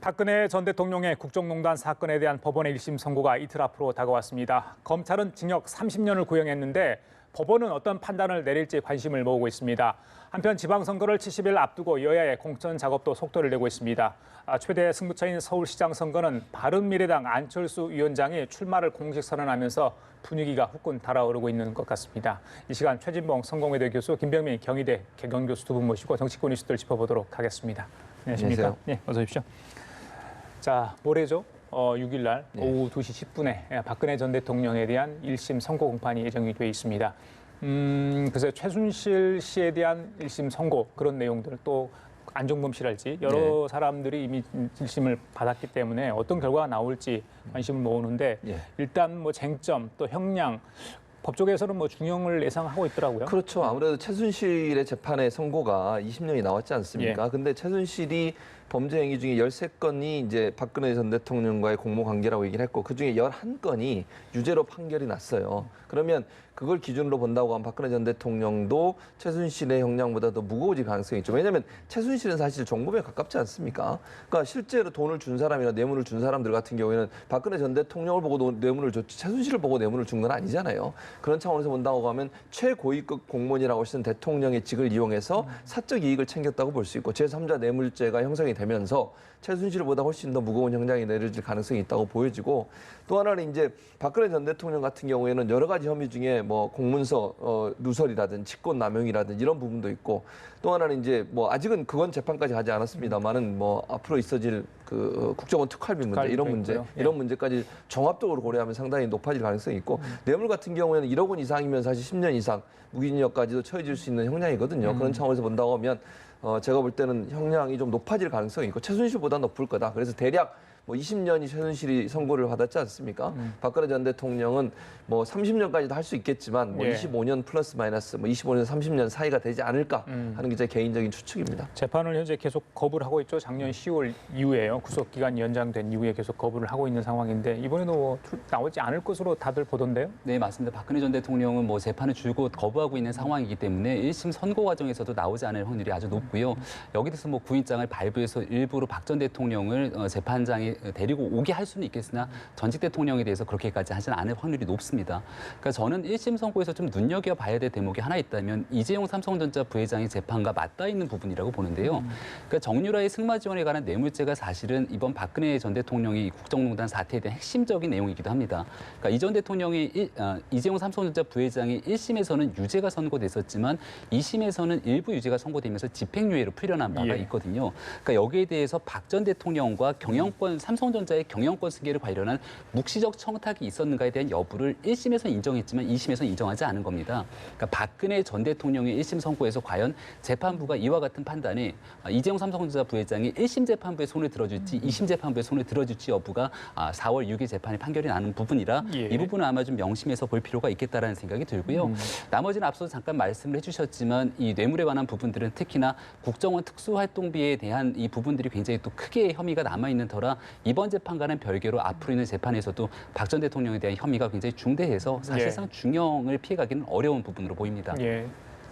박근혜 전 대통령의 국정농단 사건에 대한 법원의 1심 선고가 이틀 앞으로 다가왔습니다. 검찰은 징역 30년을 구형했는데 법원은 어떤 판단을 내릴지 관심을 모으고 있습니다. 한편 지방선거를 70일 앞두고 여야의 공천 작업도 속도를 내고 있습니다. 최대 승부처인 서울시장 선거는 바른미래당 안철수 위원장이 출마를 공식 선언하면서 분위기가 후끈 달아오르고 있는 것 같습니다. 이 시간 최진봉 성공회대 교수, 김병민 경희대 개경교수 두 분 모시고 정치권 이슈들 짚어보도록 하겠습니다. 안녕하십니까? 네, 어서 오십시오. 자, 모레죠. 6일 날 오후 2시 10분에 박근혜 전 대통령에 대한 1심 선고 공판이 예정이 돼 있습니다. 그래서 최순실 씨에 대한 1심 선고 그런 내용들 또 안종범 씨랄지 여러 사람들이 이미 1심을 받았기 때문에 어떤 결과가 나올지 관심을 모으는데 일단 뭐 쟁점 또 형량 법조계에서는 뭐 중형을 예상하고 있더라고요. 그렇죠. 아무래도 최순실의 재판의 선고가 20년이 나왔지 않습니까? 근데 최순실이 범죄 행위 중에 13건이 이제 박근혜 전 대통령과의 공모 관계라고 얘기를 했고 그중에 11건이 유죄로 판결이 났어요. 그러면 그걸 기준으로 본다고 하면 박근혜 전 대통령도 최순실의 형량보다 더 무거워질 가능성이 있죠. 왜냐하면 최순실은 사실 정범에 가깝지 않습니까? 그러니까 실제로 돈을 준 사람이나 뇌물을 준 사람들 같은 경우에는 박근혜 전 대통령을 보고 뇌물을 줬지 최순실을 보고 뇌물을 준 건 아니잖아요. 그런 차원에서 본다고 하면 최고위급 공무원이라고 하시는 대통령의 직을 이용해서 사적 이익을 챙겼다고 볼 수 있고 제3자 뇌물죄가 형성이 되면서 최순실보다 훨씬 더 무거운 형량이 내려질 가능성이 있다고 보여지고 또 하나는 이제 박근혜 전 대통령 같은 경우에는 여러 가지 혐의 중에 뭐 공문서 누설이라든 직권남용이라든 이런 부분도 있고 또 하나는 이제 뭐 아직은 그건 재판까지 가지 않았습니다만은 뭐 앞으로 있어질 그 국정원 특활비 문제 이런 문제 이런 문제까지 종합적으로 고려하면 상당히 높아질 가능성이 있고 뇌물 같은 경우에는 1억 원 이상이면 사실 10년 이상 무기징역까지도 처해질 수 있는 형량이거든요. 그런 차원에서 본다고 하면 제가 볼 때는 형량이 좀 높아질 가능성이 있고 최순실보다 높을 거다. 그래서 대략 뭐 20년이 최순실이 선고를 받았지 않습니까? 박근혜 전 대통령은 뭐 30년까지도 할 수 있겠지만 뭐 25년 플러스 마이너스 뭐 25년 30년 사이가 되지 않을까 하는 게 제 개인적인 추측입니다. 재판을 현재 계속 거부를 하고 있죠. 작년 10월 이후에요. 구속 기간이 연장된 이후에 계속 거부를 하고 있는 상황인데 이번에도 뭐 나오지 않을 것으로 다들 보던데요? 네, 맞습니다. 박근혜 전 대통령은 뭐 재판을 줄곧 거부하고 있는 상황이기 때문에 1심 선고 과정에서도 나오지 않을 확률이 아주 높고요. 여기 대해서 뭐 구인장을 발부해서 일부러 박 전 대통령을 재판장에 데리고 오게 할 수는 있겠으나 전직 대통령에 대해서 그렇게까지 하지는 않을 확률이 높습니다. 그러니까 저는 1심 선고에서 좀 눈여겨봐야 될 대목이 하나 있다면 이재용 삼성전자 부회장의 재판과 맞닿아 있는 부분이라고 보는데요. 그러니까 정유라의 승마 지원에 관한 뇌물죄가 사실은 이번 박근혜 전 대통령이 국정농단 사태에 대한 핵심적인 내용이기도 합니다. 그러니까 이 전 대통령이 이재용 삼성전자 부회장이 1심에서는 유죄가 선고됐었지만 2심에서는 일부 유죄가 선고되면서 집행유예로 풀려난 바가 있거든요. 그러니까 여기에 대해서 박 전 대통령과 경영권 삼성전자의 경영권 승계를 관련한 묵시적 청탁이 있었는가에 대한 여부를 1심에서 인정했지만 2심에서 인정하지 않은 겁니다. 그러니까 박근혜 전 대통령의 1심 선고에서 과연 재판부가 이와 같은 판단에 이재용 삼성전자 부회장이 1심 재판부의 손을 들어줄지 2심 재판부의 손을 들어줄지 여부가 4월 6일 재판의 판결이 나는 부분이라 이 부분은 아마 좀 명심해서 볼 필요가 있겠다라는 생각이 들고요. 나머지는 앞서 잠깐 말씀을 해주셨지만 이 뇌물에 관한 부분들은 특히나 국정원 특수활동비에 대한 이 부분들이 굉장히 또 크게 혐의가 남아있는 터라 이번 재판과는 별개로 앞으로 있는 재판에서도 박 전 대통령에 대한 혐의가 굉장히 중대해서 사실상 중형을 피해가기는 어려운 부분으로 보입니다.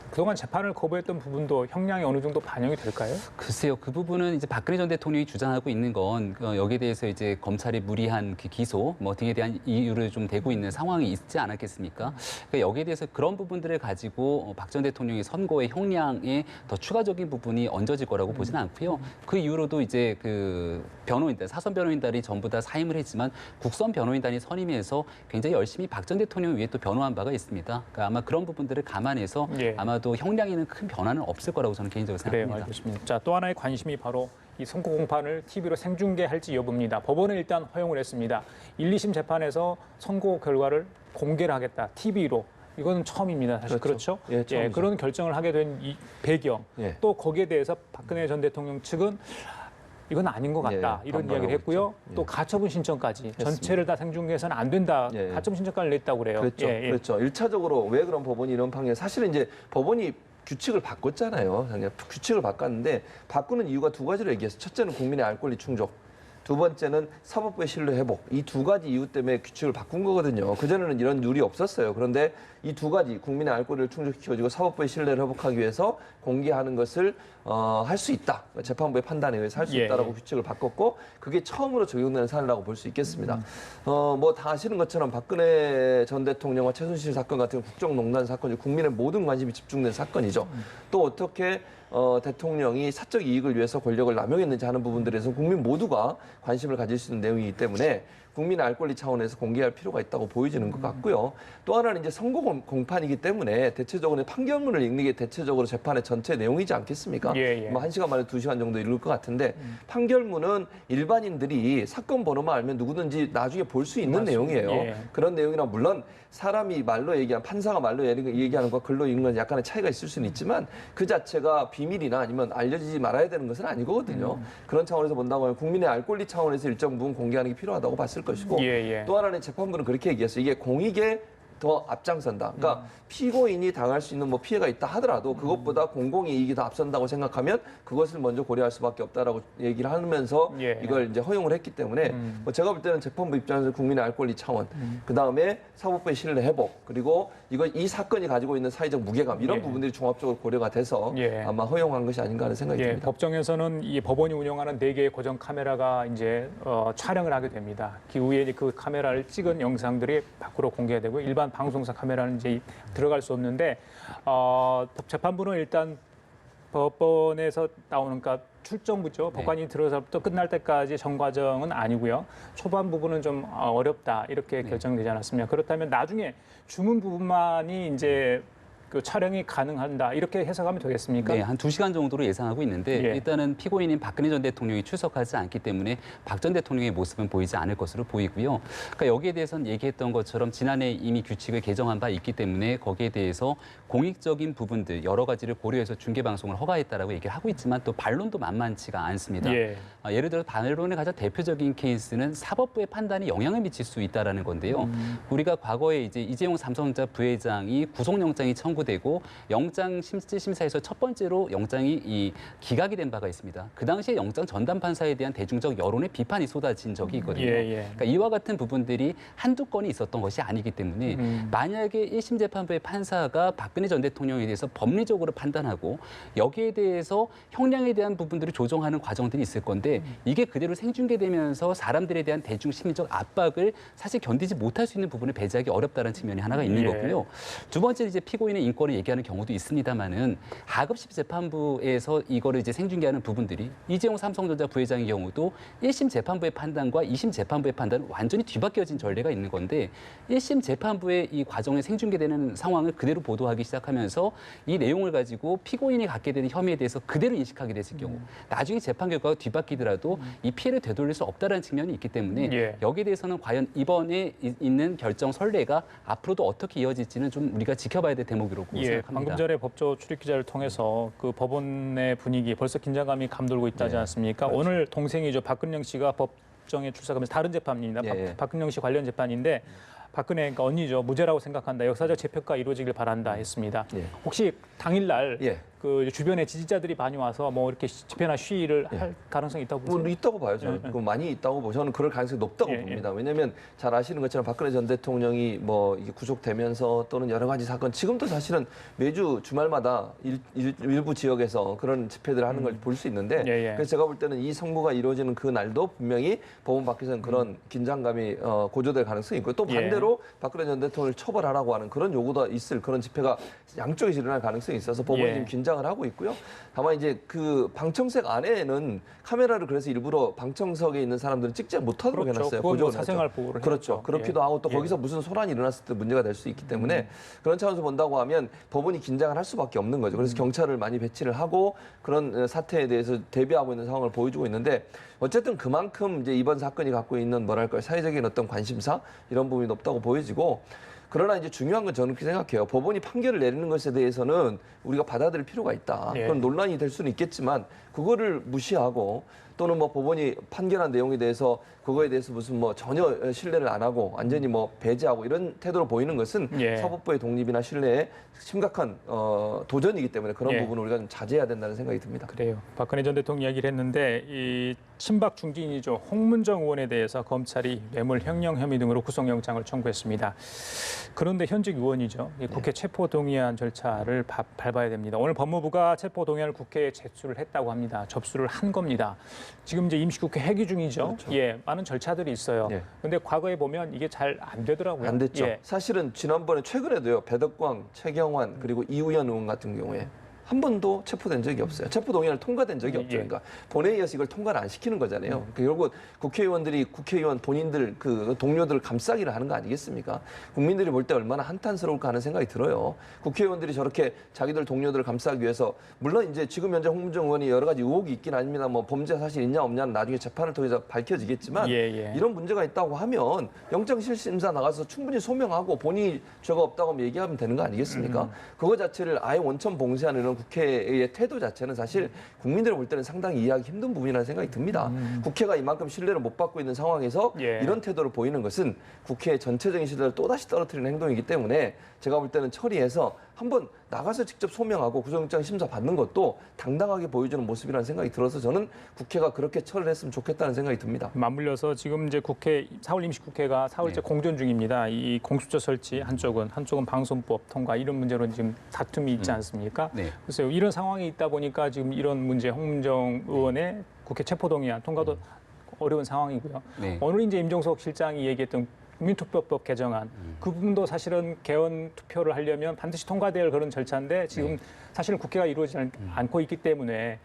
그동안 재판을 거부했던 부분도 형량이 어느 정도 반영이 될까요? 글쎄요, 그 부분은 이제 박근혜 전 대통령이 주장하고 있는 건 여기에 대해서 이제 검찰이 무리한 그 기소 뭐 등에 대한 이유를 좀 대고 있는 상황이 있지 않았겠습니까? 그러니까 여기에 대해서 그런 부분들을 가지고 박 전 대통령의 선고의 형량에 더 추가적인 부분이 얹어질 거라고 보지는 않고요. 그 이후로도 이제 그 변호인단, 사선 변호인단이 전부 다 사임을 했지만 국선 변호인단이 선임해서 굉장히 열심히 박 전 대통령을 위해 또 변호한 바가 있습니다. 그러니까 아마 그런 부분들을 감안해서 아마도 형량에는 큰 변화는 없을 거라고 저는 개인적으로 생각합니다. 그래요, 알겠습니다. 자, 또 하나의 관심이 바로 이 선고 공판을 TV로 생중계할지 여부입니다. 법원은 일단 허용을 했습니다. 1, 2심 재판에서 선고 결과를 공개를 하겠다. TV로. 이건 처음입니다. 사실 그렇죠? 그런 결정을 하게 된 이 배경, 또 거기에 대해서 박근혜 전 대통령 측은 이건 아닌 것 같다. 이런 이야기를 했고요. 또 가처분 신청까지 했습니다. 전체를 다 생중계해서는 안 된다. 가처분 신청까지 냈다고 그래요. 그렇죠. 그렇죠. 1차적으로 왜 그런 법원이 이런 판결 사실은 이제 법원이 규칙을 바꿨잖아요. 규칙을 바꿨는데 바꾸는 이유가 두 가지로 얘기했어요. 첫째는 국민의 알 권리 충족. 두 번째는 사법부의 신뢰 회복. 이 두 가지 이유 때문에 규칙을 바꾼 거거든요. 그전에는 이런 룰이 없었어요. 그런데 이 두 가지 국민의 알 권리를 충족시켜주고 사법부의 신뢰를 회복하기 위해서 공개하는 것을 할 수 있다. 재판부의 판단에 의해서 할 수 있다라고 규칙을 바꿨고 그게 처음으로 적용되는 사례라고 볼 수 있겠습니다. 뭐 다 아시는 것처럼 박근혜 전 대통령과 최순실 사건 같은 국정농단 사건이 국민의 모든 관심이 집중된 사건이죠. 또 어떻게 대통령이 사적 이익을 위해서 권력을 남용했는지 하는 부분들에 대해서 국민 모두가 관심을 가질 수 있는 내용이기 때문에 국민의 알 권리 차원에서 공개할 필요가 있다고 보여지는 것 같고요. 또 하나는 이제 선고 공판이기 때문에 대체적으로 판결문을 읽는 게 대체적으로 재판의 전체 내용이지 않겠습니까? 뭐 1시간 만에 2시간 정도 읽을 것 같은데 판결문은 일반인들이 사건 번호만 알면 누구든지 나중에 볼 수 있는 내용이에요. 그런 내용이라 물론 사람이 말로 얘기한 판사가 말로 얘기하는 것과 글로 읽는 건 약간의 차이가 있을 수는 있지만 그 자체가 비밀이나 아니면 알려지지 말아야 되는 것은 아니거든요. 그런 차원에서 본다고 하면 국민의 알 권리 차원에서 일정 부분 공개하는 게 필요하다고 봤을 것이고 또 하나는 재판부는 그렇게 얘기했어요. 이게 공익에 더 앞장선다. 그러니까 피고인이 당할 수 있는 뭐 피해가 있다 하더라도 그것보다 공공의 이익이 더 앞선다고 생각하면 그것을 먼저 고려할 수밖에 없다라고 얘기를 하면서 이걸 이제 허용을 했기 때문에 뭐 제가 볼 때는 재판부 입장에서 국민의 알 권리 차원, 그 다음에 사법부의 신뢰 회복, 그리고 이 사건이 가지고 있는 사회적 무게감 이런 부분들이 종합적으로 고려가 돼서 아마 허용한 것이 아닌가 하는 생각이 듭니다. 법정에서는 이 법원이 운영하는 4개의 고정 카메라가 이제 촬영을 하게 됩니다. 그 후에 그 카메라를 찍은 영상들이 밖으로 공개되고 일반 방송사 카메라는 이제 들어갈 수 없는데 재판부는 일단 법원에서 나오는 그러니까 출정부죠. 법관이 들어서부터 끝날 때까지 전 과정은 아니고요. 초반 부분은 좀 어렵다 이렇게 결정되지 않았습니까? 그렇다면 나중에 주문 부분만이 이제 그 촬영이 가능한다 이렇게 해석하면 되겠습니까? 네, 한 2시간 정도로 예상하고 있는데 일단은 피고인인 박근혜 전 대통령이 출석하지 않기 때문에 박 전 대통령의 모습은 보이지 않을 것으로 보이고요. 그러니까 여기에 대해서는 얘기했던 것처럼 지난해 이미 규칙을 개정한 바 있기 때문에 거기에 대해서 공익적인 부분들 여러 가지를 고려해서 중계 방송을 허가했다라고 얘기를 하고 있지만 또 반론도 만만치가 않습니다. 예를 들어 반론의 가장 대표적인 케이스는 사법부의 판단이 영향을 미칠 수 있다라는 건데요. 우리가 과거에 이제 이재용 삼성전자 부회장이 구속영장이 청구되고 영장 심사에서 첫 번째로 영장이 기각이 된 바가 있습니다. 그 당시에 영장 전담 판사에 대한 대중적 여론의 비판이 쏟아진 적이 있거든요. 그러니까 이와 같은 부분들이 한두 건이 있었던 것이 아니기 때문에 만약에 1심 재판부의 판사가 박근혜 전 대통령에 대해서 법리적으로 판단하고 여기에 대해서 형량에 대한 부분들을 조정하는 과정들이 있을 건데 이게 그대로 생중계되면서 사람들에 대한 대중 심리적 압박을 사실 견디지 못할 수 있는 부분을 배제하기 어렵다는 측면이 하나가 있는 거고요. 두 번째 이제 피고인의 인권을 얘기하는 경우도 있습니다만은 하급심 재판부에서 이거를 이제 생중계하는 부분들이 이재용 삼성전자 부회장의 경우도 1심 재판부의 판단과 2심 재판부의 판단은 완전히 뒤바뀌어진 전례가 있는 건데 1심 재판부의 이 과정에 생중계되는 상황을 그대로 보도하기 시작하면서 이 내용을 가지고 피고인이 갖게 되는 혐의에 대해서 그대로 인식하게 됐을 경우 나중에 재판 결과가 뒤바뀌더라도 이 피해를 되돌릴 수 없다는 측면이 있기 때문에 여기에 대해서는 과연 이번에 있는 결정 선례가 앞으로도 어떻게 이어질지는 좀 우리가 지켜봐야 될 대목이라고 생각합니다. 방금 전에 법조 출입 기자를 통해서 그 법원의 분위기 벌써 긴장감이 감돌고 있다지 않습니까? 그렇죠. 오늘 동생이죠. 박근영 씨가 법정에 출석하면서 다른 재판입니다. 박근영 씨 관련 재판인데 박근혜 그러니까 언니죠. 무죄라고 생각한다. 역사적 재평가 이루어지길 바란다 했습니다. 혹시 당일날 그 주변에 지지자들이 많이 와서 뭐 이렇게 집회나 시위를 할 가능성이 있다고 보세요? 뭐 있다고 봐요. 저는 많이 있다고 보고 저는 그럴 가능성이 높다고 봅니다. 왜냐하면 잘 아시는 것처럼 박근혜 전 대통령이 뭐 이게 구속되면서 또는 여러 가지 사건 지금도 사실은 매주 주말마다 일부 지역에서 그런 집회들을 하는 걸 볼 수 있는데 그래서 제가 볼 때는 이 선고가 이루어지는 그 날도 분명히 법원 밖에서는 그런 긴장감이 고조될 가능성이 있고 또 반대로 박근혜 전 대통령을 처벌하라고 하는 그런 요구도 있을 그런 집회가 양쪽에서 일어날 가능성이 있어서 법원이 지금 긴장을 하고 있고요. 다만 이제 그 방청석 안에는 카메라를 그래서 일부러 방청석에 있는 사람들은 찍지 못하도록 해놨어요. 그건 뭐 사생활 보호를 그렇죠. 그렇기도 하고 또 거기서 무슨 소란이 일어났을 때 문제가 될 수 있기 때문에 그런 차원에서 본다고 하면 법원이 긴장을 할 수밖에 없는 거죠. 그래서 경찰을 많이 배치를 하고 그런 사태에 대해서 대비하고 있는 상황을 보여주고 있는데 어쨌든 그만큼 이제 이번 사건이 갖고 있는 뭐랄까요 사회적인 어떤 관심사 이런 부분이 높다고 보여지고 그러나 이제 중요한 건 저는 그렇게 생각해요. 법원이 판결을 내리는 것에 대해서는 우리가 받아들일 필요가 있다. 그건 논란이 될 수는 있겠지만 그거를 무시하고 또는 뭐 법원이 판결한 내용에 대해서 그거에 대해서 무슨 뭐 전혀 신뢰를 안 하고 완전히 뭐 배제하고 이런 태도로 보이는 것은 사법부의 독립이나 신뢰에 심각한 도전이기 때문에 그런 부분을 우리가 좀 자제해야 된다는 생각이 듭니다. 그래요. 박근혜 전 대통령 이야기를 했는데 이 친박 중진이죠. 홍문정 의원에 대해서 검찰이 뇌물 횡령 혐의 등으로 구속영장을 청구했습니다. 그런데 현직 의원이죠. 이 국회 체포동의안 절차를 밟아야 됩니다. 오늘 법무부가 체포동의안을 국회에 제출을 했다고 합니다. 접수를 한 겁니다. 지금 이제 임시국회 회기 중이죠. 그렇죠. 예, 많은 절차들이 있어요. 그런데 과거에 보면 이게 잘 안 되더라고요. 안 됐죠. 예. 사실은 지난번에 최근에도요. 배덕광, 최경환 그리고 이우현 의원 같은 경우에 한 번도 체포된 적이 없어요. 체포동의안을 통과된 적이 없죠. 그러니까 본회의에서 이걸 통과를 안 시키는 거잖아요. 결국 국회의원들이 국회의원 본인들 그 동료들을 감싸기를 하는 거 아니겠습니까? 국민들이 볼 때 얼마나 한탄스러울까 하는 생각이 들어요. 국회의원들이 저렇게 자기들 동료들을 감싸기 위해서 물론 이제 지금 현재 홍문정 의원이 여러 가지 의혹이 있긴 아닙니다. 뭐 범죄 사실 있냐 없냐는 나중에 재판을 통해서 밝혀지겠지만 이런 문제가 있다고 하면 영장실심사 나가서 충분히 소명하고 본인이 죄가 없다고 하면 얘기하면 되는 거 아니겠습니까? 그거 자체를 아예 원천 봉쇄하는 이런 국회의 태도 자체는 사실 국민들이 볼 때는 상당히 이해하기 힘든 부분이라는 생각이 듭니다. 국회가 이만큼 신뢰를 못 받고 있는 상황에서 이런 태도를 보이는 것은 국회의 전체적인 신뢰를 또다시 떨어뜨리는 행동이기 때문에 제가 볼 때는 처리해서 한번 나가서 직접 소명하고 구속영장 심사 받는 것도 당당하게 보여주는 모습이라는 생각이 들어서 저는 국회가 그렇게 처리를 했으면 좋겠다는 생각이 듭니다. 맞물려서 지금 이제 국회 4월 임시국회가 4월째 공전 중입니다. 이 공수처 설치 한쪽은 방송법 통과 이런 문제로 지금 다툼이 있지 않습니까? 글쎄요, 이런 상황이 있다 보니까 지금 이런 문제 홍문정 의원의 국회 체포동의안 통과도 어려운 상황이고요. 오늘 이제 임종석 실장이 얘기했던 국민투표법 개정안 그 부분도 사실은 개헌 투표를 하려면 반드시 통과돼야 할 그런 절차인데 지금 사실은 국회가 이루어지지 않고 있기 때문에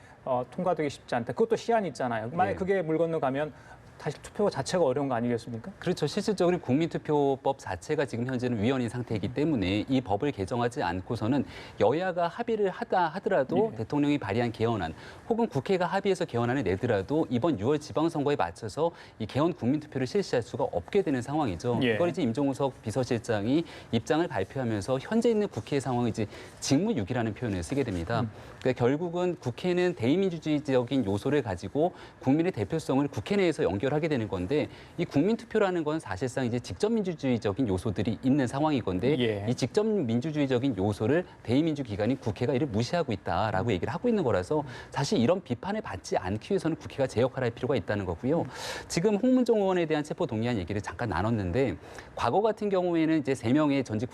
통과되기 쉽지 않다. 그것도 시한이 있잖아요. 만약 그게 물 건너가면 사실 투표 자체가 어려운 거 아니겠습니까? 그렇죠. 실질적으로 국민투표법 자체가 지금 현재는 위헌인 상태이기 때문에 이 법을 개정하지 않고서는 여야가 합의를 하더라도 대통령이 발의한 개헌안 혹은 국회가 합의해서 개헌안을 내더라도 이번 6월 지방선거에 맞춰서 이 개헌 국민투표를 실시할 수가 없게 되는 상황이죠. 이걸 이제 임종석 비서실장이 입장을 발표하면서 현재 있는 국회 상황을 이제 직무유기라는 표현을 쓰게 됩니다. 그러니까 결국은 국회는 대의민주주의적인 요소를 가지고 국민의 대표성을 국회 내에서 연결하게 되는 건데 이 국민투표라는 건 사실상 이제 직접민주주의적인 요소들이 있는 상황인 건데 이 직접민주주의적인 요소를 대의민주기관인 국회가 이를 무시하고 있다라고 얘기를 하고 있는 거라서 사실 이런 비판을 받지 않기 위해서는 국회가 제 역할을 할 필요가 있다는 거고요. 지금 홍문정 의원에 대한 체포동의안 얘기를 잠깐 나눴는데 과거 같은 경우에는 이제 3명의 전직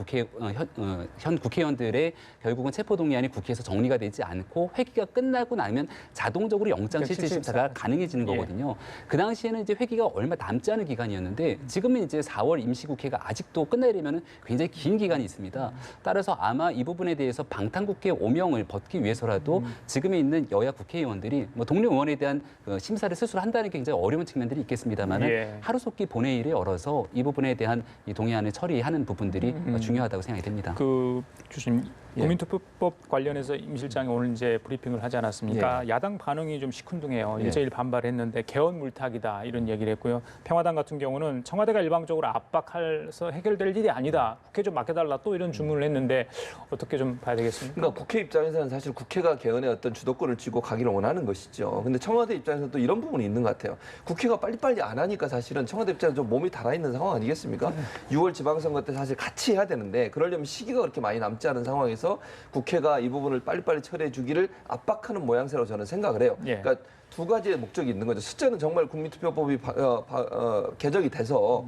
현 국회의원들의 결국은 체포동의안이 국회에서 정리가 되지 않고 회기가 끝나고 나면 자동적으로 영장실질심사가 가능해지는 거거든요. 그 당시에는 이제 회기가 얼마 남지 않은 기간이었는데 지금은 이제 4월 임시국회가 아직도 끝내려면 굉장히 긴 기간이 있습니다. 따라서 아마 이 부분에 대해서 방탄국회 오명을 벗기 위해서라도 지금에 있는 여야 국회의원들이 뭐 동료 의원에 대한 심사를 스스로 한다는 게 굉장히 어려운 측면들이 있겠습니다만 하루속히 본회의를 열어서 이 부분에 대한 이 동의안을 처리하는 부분들이 중요하다고 생각이 됩니다. 그 교수님 국민투표법 관련해서 임 실장이 오늘 이제 브리핑을 하지 않았습니까? 야당 반응이 좀 시큰둥해요. 일제일 반발했는데 개헌 물타기다 이런 얘기를 했고요. 평화당 같은 경우는 청와대가 일방적으로 압박해서 해결될 일이 아니다. 국회 좀 맡겨달라 또 이런 주문을 했는데 어떻게 좀 봐야 되겠습니까? 그러니까 국회 입장에서는 사실 국회가 개헌의 어떤 주도권을 쥐고 가기를 원하는 것이죠. 근데 청와대 입장에서는 또 이런 부분이 있는 것 같아요. 국회가 빨리빨리 안 하니까 사실은 청와대 입장에서 좀 몸이 달아있는 상황 아니겠습니까? 6월 지방선거 때 사실 같이 해야 되는데 그러려면 시기가 그렇게 많이 남지 않은 상황에서 국회가 이 부분을 빨리빨리 처리해 주기를 압박하는 모양새로 저는 생각을 해요. 그러니까 두 가지의 목적이 있는 거죠. 첫째는 정말 국민투표법이 개정이 돼서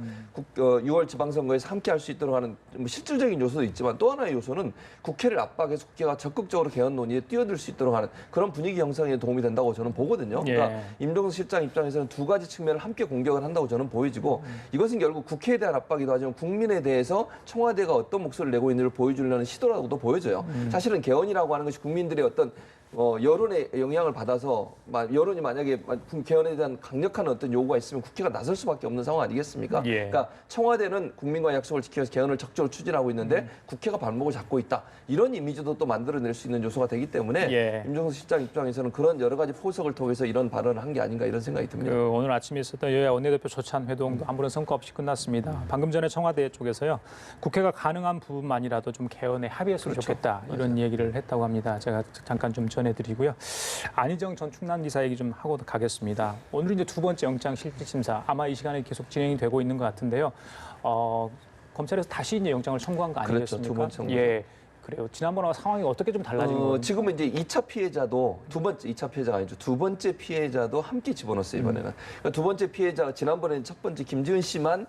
6월 지방선거에서 함께 할 수 있도록 하는 뭐 실질적인 요소도 있지만 또 하나의 요소는 국회를 압박해서 국회가 적극적으로 개헌 논의에 뛰어들 수 있도록 하는 그런 분위기 형성에 도움이 된다고 저는 보거든요. 그러니까 임종석 실장 입장에서는 두 가지 측면을 함께 공격을 한다고 저는 보여지고 이것은 결국 국회에 대한 압박이기도 하지만 국민에 대해서 청와대가 어떤 목소리를 내고 있는지를 보여주려는 시도라고도 보여져요. 사실은 개헌이라고 하는 것이 국민들의 어떤 여론의 영향을 받아서 여론이 만약에 개헌에 대한 강력한 어떤 요구가 있으면 국회가 나설 수밖에 없는 상황 아니겠습니까? 그러니까 청와대는 국민과의 약속을 지키면서 개헌을 적극적으로 추진하고 있는데 국회가 발목을 잡고 있다. 이런 이미지도 또 만들어낼 수 있는 요소가 되기 때문에 임종석 실장 입장에서는 그런 여러 가지 포석을 통해서 이런 발언을 한 게 아닌가 이런 생각이 듭니다. 오늘 아침에 있었던 여야 원내대표 초찬 회동도 아무런 성과 없이 끝났습니다. 방금 전에 청와대 쪽에서요. 국회가 가능한 부분만이라도 좀 개헌에 합의했으면 좋겠다. 이런 얘기를 했다고 합니다. 제가 잠깐 좀 전해드리고요. 안희정 전 충남지사 얘기 좀 하고 가겠습니다. 오늘 이제 두 번째 영장 실질심사 아마 이 시간에 계속 진행이 되고 있는 것 같은데요. 검찰에서 다시 이제 영장을 청구한 거 아니겠습니까? 그렇죠. 두 번 청구. 그래요. 지난번과 상황이 어떻게 좀 달라진 거예요? 지금은 이제 2차 피해자도 두 번째 2차 피해자가 아니죠. 두 번째 피해자도 함께 집어넣었어요, 이번에는. 그러니까 두 번째 피해자가 지난번에는 첫 번째 김지은 씨만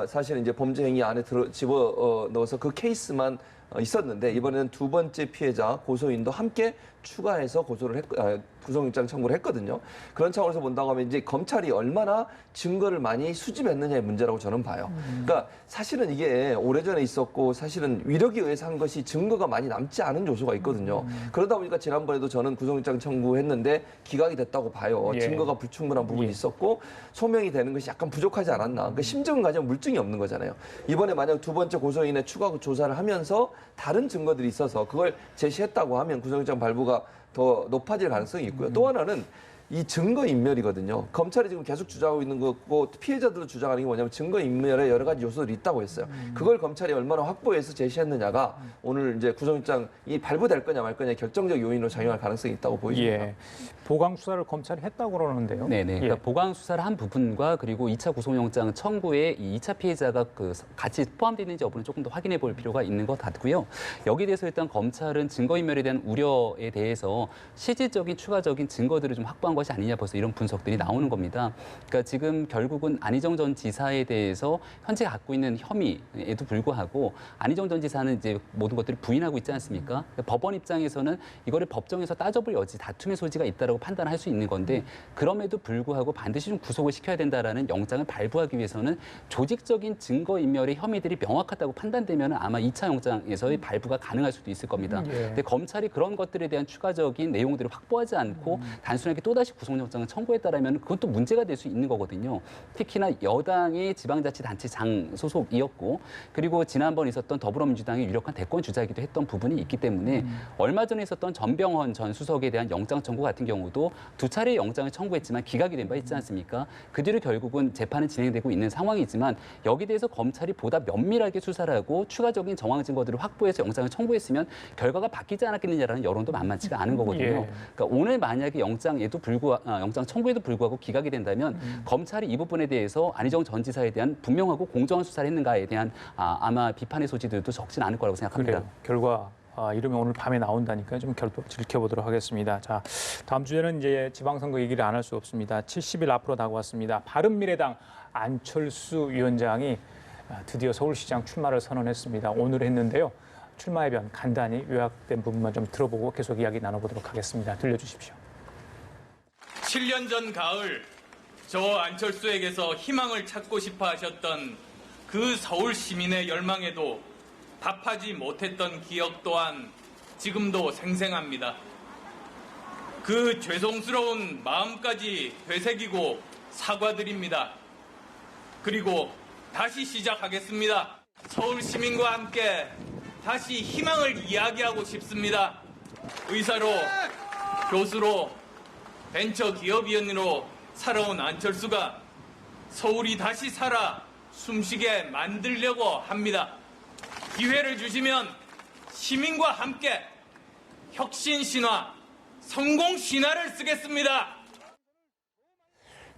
사실은 이제 범죄 행위 안에 집어넣어서 그 케이스만 있었는데 이번에는 두 번째 피해자 고소인도 함께 추가해서 구속영장 청구를 했거든요. 그런 차원에서 본다고 하면 이제 검찰이 얼마나 증거를 많이 수집했느냐의 문제라고 저는 봐요. 그러니까 사실은 이게 오래전에 있었고 사실은 위력에 의해서 한 것이 증거가 많이 남지 않은 요소가 있거든요. 그러다 보니까 지난번에도 저는 구속영장 청구했는데 기각이 됐다고 봐요. 예. 증거가 불충분한 부분이 있었고 소명이 되는 것이 약간 부족하지 않았나. 그러니까 심증은 가지만 물증이 없는 거잖아요. 이번에 만약 두 번째 고소인의 추가 조사를 하면서 다른 증거들이 있어서 그걸 제시했다고 하면 구속영장 발부가 더 높아질 가능성이 있고요. 또 하나는 이 증거인멸이거든요. 검찰이 지금 계속 주장하고 있는 거고 피해자들도 주장하는 게 뭐냐면 증거인멸에 여러 가지 요소들이 있다고 했어요. 그걸 검찰이 얼마나 확보해서 제시했느냐가 오늘 이제 구속영장이 발부될 거냐 말 거냐 결정적 요인으로 작용할 가능성이 있다고 보입니다. 예. 보강 수사를 검찰이 했다고 그러는데요. 네네. 예. 그러니까 보강 수사를 한 부분과 그리고 2차 구속영장 청구에 이 2차 피해자가 같이 포함되어 있는지 여부는 조금 더 확인해 볼 필요가 있는 것 같고요. 여기에 대해서 일단 검찰은 증거인멸에 대한 우려에 대해서 실질적인 추가적인 증거들을 좀 확보한 것이 아니냐 벌써 이런 분석들이 나오는 겁니다. 그러니까 지금 결국은 안희정 전 지사에 대해서 현재 갖고 있는 혐의에도 불구하고 안희정 전 지사는 이제 모든 것들을 부인하고 있지 않습니까? 그러니까 법원 입장에서는 이거를 법정에서 따져볼 여지, 다툼의 소지가 있다라고 판단할 수 있는 건데 그럼에도 불구하고 반드시 좀 구속을 시켜야 된다라는 영장을 발부하기 위해서는 조직적인 증거인멸의 혐의들이 명확하다고 판단되면 아마 2차 영장에서의 발부가 가능할 수도 있을 겁니다. 예. 근데 검찰이 그런 것들에 대한 추가적인 내용들을 확보하지 않고 단순하게 또다시 구속영장을 청구했다라면 그것도 문제가 될 수 있는 거거든요. 특히나 여당의 지방자치단체장 소속이었고 그리고 지난번 있었던 더불어민주당의 유력한 대권 주자이기도 했던 부분이 있기 때문에 얼마 전에 있었던 전병헌 전 수석에 대한 영장 청구 같은 경우도 두 차례 영장을 청구했지만 기각이 된 바 있지 않습니까? 그 뒤로 결국은 재판은 진행되고 있는 상황이지만 여기에 대해서 검찰이 보다 면밀하게 수사를 하고 추가적인 정황 증거들을 확보해서 영장을 청구했으면 결과가 바뀌지 않았겠느냐라는 여론도 만만치가 않은 거거든요. 예. 그러니까 오늘 만약에 영장 청구에도 불구하고 기각이 된다면 검찰이 이 부분에 대해서 안희정 전 지사에 대한 분명하고 공정한 수사를 했는가에 대한 아마 비판의 소지들도 적진 않을 거라고 생각합니다. 그래요. 결과 이러면 오늘 밤에 나온다니까 좀 지켜보도록 하겠습니다. 자, 다음 주제는 이제 지방선거 얘기를 안 할 수 없습니다. 70일 앞으로 다가왔습니다. 바른미래당 안철수 위원장이 드디어 서울시장 출마를 선언했습니다. 오늘 했는데요. 출마의 변 간단히 요약된 부분만 좀 들어보고 계속 이야기 나눠보도록 하겠습니다. 들려주십시오. 7년 전 가을 저 안철수에게서 희망을 찾고 싶어 하셨던 그 서울 시민의 열망에도 답하지 못했던 기억 또한 지금도 생생합니다. 그 죄송스러운 마음까지 되새기고 사과드립니다. 그리고 다시 시작하겠습니다. 서울 시민과 함께 다시 희망을 이야기하고 싶습니다. 의사로, 교수로, 벤처기업위원으로 살아온 안철수가 서울이 다시 살아 숨쉬게 만들려고 합니다. 기회를 주시면 시민과 함께 혁신 신화, 성공 신화를 쓰겠습니다.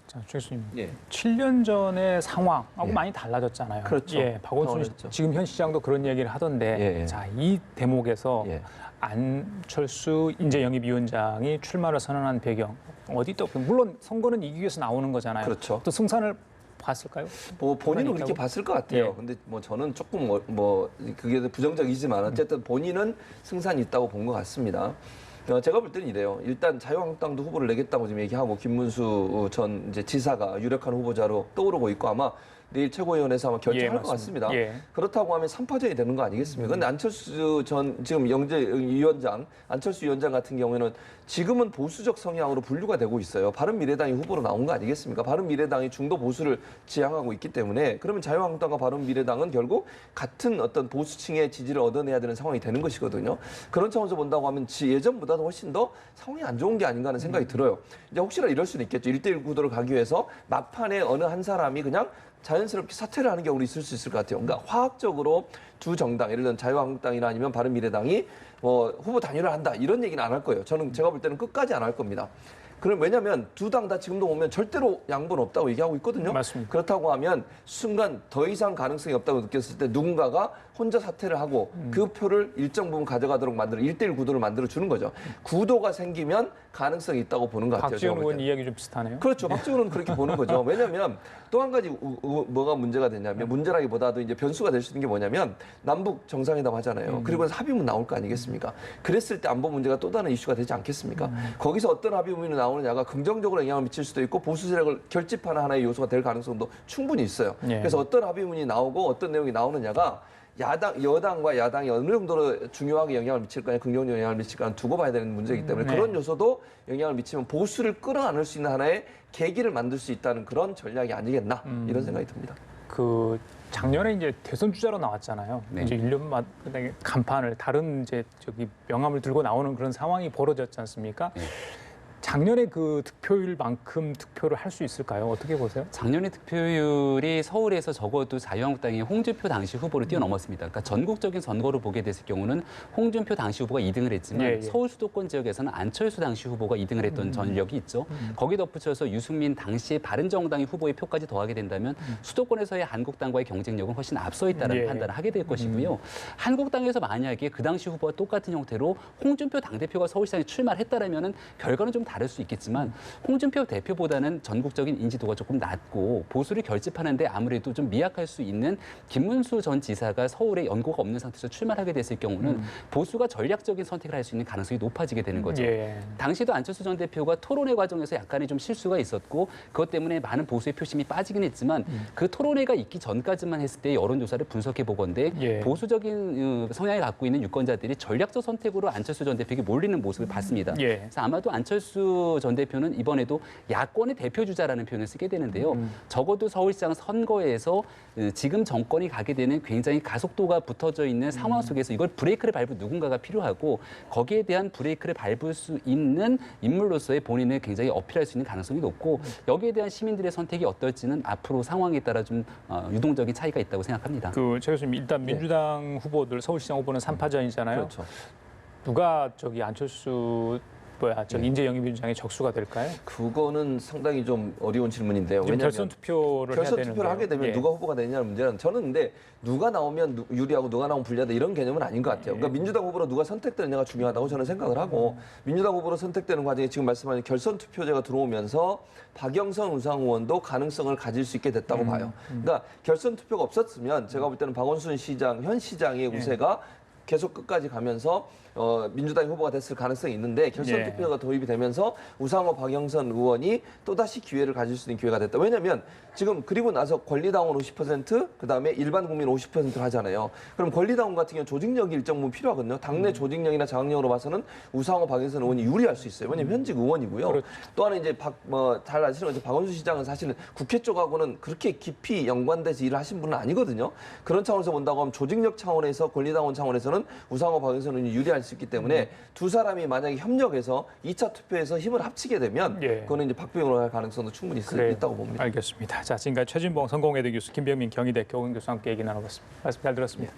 자, 최 교수님. 예. 7년 전의 상황하고 예. 많이 달라졌잖아요. 그렇죠. 예, 박원순 당황했죠. 지금 현 시장도 그런 얘기를 하던데 예, 예. 자, 이 대목에서 예. 안철수 인재영입위원장이 출마를 선언한 배경 어디 또 물론 선거는 이기기 위해서 나오는 거잖아요. 그렇죠. 또 승산을 봤을까요? 뭐 본인은 그렇게 있다고? 봤을 것 같아요. 예. 근데 뭐 저는 조금 그게 부정적이지만 어쨌든 본인은 승산이 있다고 본 것 같습니다. 제가 볼 때는 이래요. 일단 자유한국당도 후보를 내겠다고 지금 얘기하고 김문수 전 이제 지사가 유력한 후보자로 떠오르고 있고 아마 내일 최고위원회에서 아마 결정할 예, 것 같습니다. 예. 그렇다고 하면 3파전이 되는 거 아니겠습니까? 근데 안철수 지금 영재위원장, 안철수 위원장 같은 경우에는 지금은 보수적 성향으로 분류가 되고 있어요. 바른미래당이 후보로 나온 거 아니겠습니까? 바른미래당이 중도 보수를 지향하고 있기 때문에 그러면 자유한국당과 바른미래당은 결국 같은 어떤 보수층의 지지를 얻어내야 되는 상황이 되는 것이거든요. 그런 차원에서 본다고 하면 예전보다도 훨씬 더 상황이 안 좋은 게 아닌가 하는 생각이 들어요. 이제 혹시나 이럴 수는 있겠죠. 1대1 구도를 가기 위해서 막판에 어느 한 사람이 그냥 자연스럽게 사퇴를 하는 경우도 있을 수 있을 것 같아요. 그러니까 화학적으로 두 정당, 예를 들면 자유한국당이나 아니면 바른미래당이 후보 단일화를 한다 이런 얘기는 안 할 거예요. 제가 볼 때는 끝까지 안 할 겁니다. 그럼 왜냐하면 두 당 다 지금도 보면 절대로 양보는 없다고 얘기하고 있거든요. 맞습니다. 그렇다고 하면 순간 더 이상 가능성이 없다고 느꼈을 때 누군가가 혼자 사퇴를 하고 그 표를 일정 부분 가져가도록 만들어 1대1 구도를 만들어 주는 거죠. 구도가 생기면 가능성이 있다고 보는 것 같아요. 박지원 제가 볼 의원 때는. 이야기 좀 비슷하네요. 그렇죠. 박지원은 그렇게 보는 거죠. 왜냐하면 또 한 가지 뭐가 문제가 되냐면 문제라기보다도 이제 변수가 될 수 있는 게 뭐냐면 남북 정상회담 하잖아요. 그리고 합의문 나올 거 아니겠습니까? 그랬을 때 안보 문제가 또 다른 이슈가 되지 않겠습니까? 거기서 어떤 합의문이 나오느냐가 긍정적으로 영향을 미칠 수도 있고 보수 세력을 결집하는 하나의 요소가 될 가능성도 충분히 있어요. 예. 그래서 어떤 합의문이 나오고 어떤 내용이 나오느냐가 여당과 야당이 어느 정도로 중요하게 영향을 미칠 거냐, 긍정적 영향을 미칠 거냐 두고 봐야 되는 문제이기 때문에 네. 그런 요소도 영향을 미치면 보수를 끌어안을 수 있는 하나의 계기를 만들 수 있다는 그런 전략이 아니겠나 이런 생각이 듭니다. 그 작년에 이제 대선 주자로 나왔잖아요. 네. 이제 1년마다 간판을 다른 이제 명함을 들고 나오는 그런 상황이 벌어졌지 않습니까? 네. 작년에 그 득표율만큼 득표를 할 수 있을까요? 어떻게 보세요? 작년의 득표율이 서울에서 적어도 자유한국당이 홍준표 당시 후보를 뛰어넘었습니다. 그러니까 전국적인 선거를 보게 됐을 경우는 홍준표 당시 후보가 2등을 했지만 예, 예. 서울 수도권 지역에서는 안철수 당시 후보가 2등을 했던 전력이 있죠. 거기 덧붙여서 유승민 당시의 바른정당의 후보의 표까지 더하게 된다면 수도권에서의 한국당과의 경쟁력은 훨씬 앞서 있다는 예. 판단을 하게 될 것이고요. 한국당에서 만약에 그 당시 후보와 똑같은 형태로 홍준표 당대표가 서울시장에 출마를 했다라면은 결과는 좀 다를 수 있겠지만 홍준표 대표보다는 전국적인 인지도가 조금 낮고 보수를 결집하는데 아무래도 좀 미약할 수 있는 김문수 전 지사가 서울에 연고가 없는 상태에서 출마하게 됐을 경우는 보수가 전략적인 선택을 할 수 있는 가능성이 높아지게 되는 거죠. 예. 당시도 안철수 전 대표가 토론회 과정에서 약간의 좀 실수가 있었고 그것 때문에 많은 보수의 표심이 빠지긴 했지만 그 토론회가 있기 전까지만 했을 때 여론조사를 분석해 보건대 예. 보수적인 성향을 갖고 있는 유권자들이 전략적 선택으로 안철수 전 대표에게 몰리는 모습을 봤습니다. 예. 그래서 아마도 안철수 전 대표는 이번에도 야권의 대표주자라는 표현을 쓰게 되는데요. 적어도 서울시장 선거에서 지금 정권이 가게 되는 굉장히 가속도가 붙어져 있는 상황 속에서 이걸 브레이크를 밟을 누군가가 필요하고 거기에 대한 브레이크를 밟을 수 있는 인물로서의 본인을 굉장히 어필할 수 있는 가능성이 높고 여기에 대한 시민들의 선택이 어떨지는 앞으로 상황에 따라 좀 유동적인 차이가 있다고 생각합니다. 그 교수님 일단 민주당 후보들 서울시장 후보는 3파전이잖아요. 그렇죠. 누가 안철수 인재영입위원장의 적수가 될까요? 그거는 상당히 좀 어려운 질문인데요. 지금 왜냐하면 결선 투표를 해야 결선 되는데 투표를 하게 되면 누가 후보가 되냐는 문제는 저는 근데 누가 나오면 유리하고 누가 나오면 불리하다 이런 개념은 아닌 것 같아요. 그러니까 민주당 후보로 누가 선택되느냐가 중요하다고 저는 생각을 하고 민주당 후보로 선택되는 과정에 지금 말씀하신 결선 투표제가 들어오면서 박영선 우상호 의원도 가능성을 가질 수 있게 됐다고 봐요. 그러니까 결선 투표가 없었으면 제가 볼 때는 박원순 시장, 현 시장의 우세가 계속 끝까지 가면서 민주당이 후보가 됐을 가능성이 있는데 결선 투표가 도입이 되면서 우상호, 박영선 의원이 또다시 기회를 가질 수 있는 기회가 됐다. 왜냐하면 지금 그리고 나서 권리당원 50%, 그다음에 일반 국민 50%를 하잖아요. 그럼 권리당원 같은 경우는 조직력이 일정 부분 필요하거든요. 당내 조직력이나 장악력으로 봐서는 우상호, 박영선 의원이 유리할 수 있어요. 왜냐하면 현직 의원이고요. 그렇죠. 또 하나 이제 잘 아시는 것처럼 박원순 시장은 사실은 국회 쪽하고는 그렇게 깊이 연관돼서 일을 하신 분은 아니거든요. 그런 차원에서 본다고 하면 조직력 차원에서 권리당원 차원에서는 우상호, 박영선 의원이 유리할 수 있기 때문에 두 사람이 만약에 협력해서 2차 투표에서 힘을 합치게 되면 그거는 이제 박빙으로 할 가능성도 충분히 있다고 봅니다. 알겠습니다. 자, 지금까지 최진봉 성공회대 교수, 김병민 경희대 교원교수와 함께 얘기 나눠봤습니다. 말씀 잘 들었습니다.